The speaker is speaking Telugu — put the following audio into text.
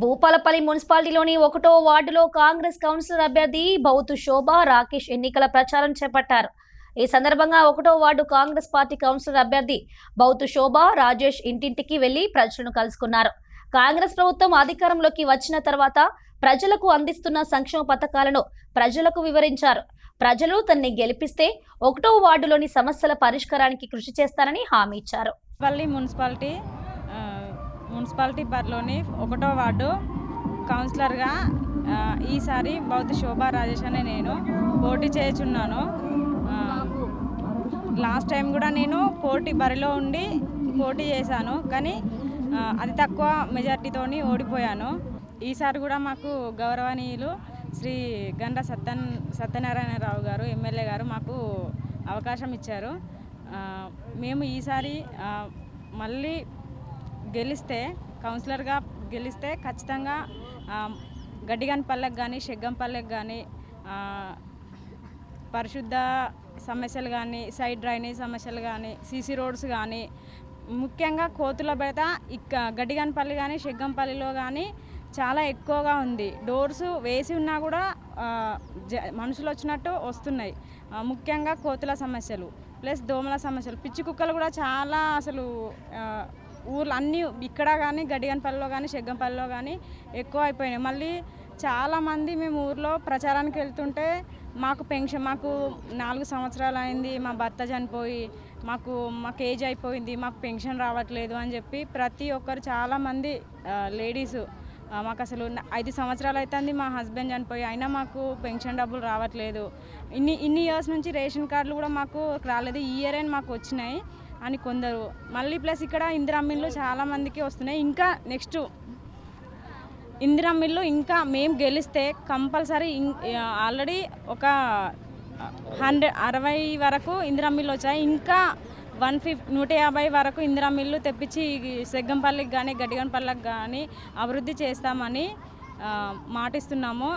భూపాలపల్లి మున్సిపాలిటీలోని 1వ వార్డులో కాంగ్రెస్ కౌన్సిలర్ అభ్యర్థి బౌతు శోభ రాకేష్ ఎన్నికల ప్రచారం చేపట్టారు. ఈ సందర్భంగా 1వ వార్డు కాంగ్రెస్ పార్టీ కౌన్సిలర్ అభ్యర్థి బౌతు శోభ రాజేష్ ఇంటింటికి వెళ్లి ప్రజలను కలుసుకున్నారు. కాంగ్రెస్ ప్రభుత్వం అధికారంలోకి వచ్చిన తర్వాత ప్రజలకు అందిస్తున్న సంక్షేమ పథకాలను ప్రజలకు వివరించారు. ప్రజలు తనని గెలిపిస్తే 1వ వార్డులోని సమస్యల పరిష్కారానికి కృషి చేస్తారని హామీ ఇచ్చారు. పల్లి మున్సిపాలిటీ పరిలోని 1వ వార్డు కౌన్సిలర్గా ఈసారి బౌతు శోభా రాజేష్ అనే నేను పోటీ చేయుచున్నాను. లాస్ట్ టైం కూడా నేను బరిలో ఉండి పోటీ చేశాను, కానీ అతి తక్కువ మెజార్టీతోని ఓడిపోయాను. ఈసారి కూడా మాకు గౌరవనీయులు శ్రీ గండ్ర సత్యనారాయణరావు గారు ఎమ్మెల్యే గారు మాకు అవకాశం ఇచ్చారు. మేము ఈసారి మళ్ళీ గెలిస్తే కౌన్సిలర్గా గెలిస్తే ఖచ్చితంగా గడ్డిగన్పల్లెకి కానీ షెగ్గంపల్లెకి కానీ పరిశుద్ధ సమస్యలు కానీ సైడ్ డ్రైనేజ్ సమస్యలు కానీ సీసీ రోడ్స్ కానీ ముఖ్యంగా కోతుల బెడత గడ్డిగన్పల్లి కానీ షెగ్గంపల్లిలో కానీ చాలా ఎక్కువగా ఉంది. డోర్స్ వేసి ఉన్నా కూడా మనుషులు వచ్చినట్టు వస్తున్నాయి. ముఖ్యంగా కోతుల సమస్యలు ప్లస్ దోమల సమస్యలు, పిచ్చి కుక్కలు కూడా చాలా అసలు ఊర్లు అన్నీ ఇక్కడ కానీ గడ్డిగన్పల్లిలో కానీ షెగ్గంపల్లిలో కానీ ఎక్కువ అయిపోయినాయి. మళ్ళీ చాలామంది మేము ఊర్లో ప్రచారానికి వెళ్తుంటే మాకు 4 సంవత్సరాలు అయింది, మా భర్త చనిపోయి మాకు ఏజ్ అయిపోయింది, మాకు పెన్షన్ రావట్లేదు అని చెప్పి ప్రతి ఒక్కరు చాలామంది లేడీసు మాకు అసలు 5 సంవత్సరాలు అవుతుంది మా హస్బెండ్ చనిపోయి, అయినా మాకు పెన్షన్ డబ్బులు రావట్లేదు, ఇన్ని ఇయర్స్ నుంచి రేషన్ కార్డులు కూడా మాకు రాలేదు, ఈ ఇయర్ అయినా మాకు వచ్చినాయి అని కొందరు. మళ్ళీ ప్లస్ ఇక్కడ ఇందిరమ్మిళ్ళు చాలామందికి వస్తున్నాయి. ఇంకా నెక్స్ట్ ఇందిరమ్మిళ్ళు ఇంకా మేము గెలిస్తే కంపల్సరీ ఆల్రెడీ ఒక 160 వరకు ఇందిరమ్మిళ్ళు వచ్చాయి. ఇంకా 150 వరకు ఇందిరమ్మిళ్ళు తెప్పించి సెగ్గంపల్లికి కానీ గడ్డిగన్పల్లికి కానీ అభివృద్ధి చేస్తామని మాటిస్తున్నాము.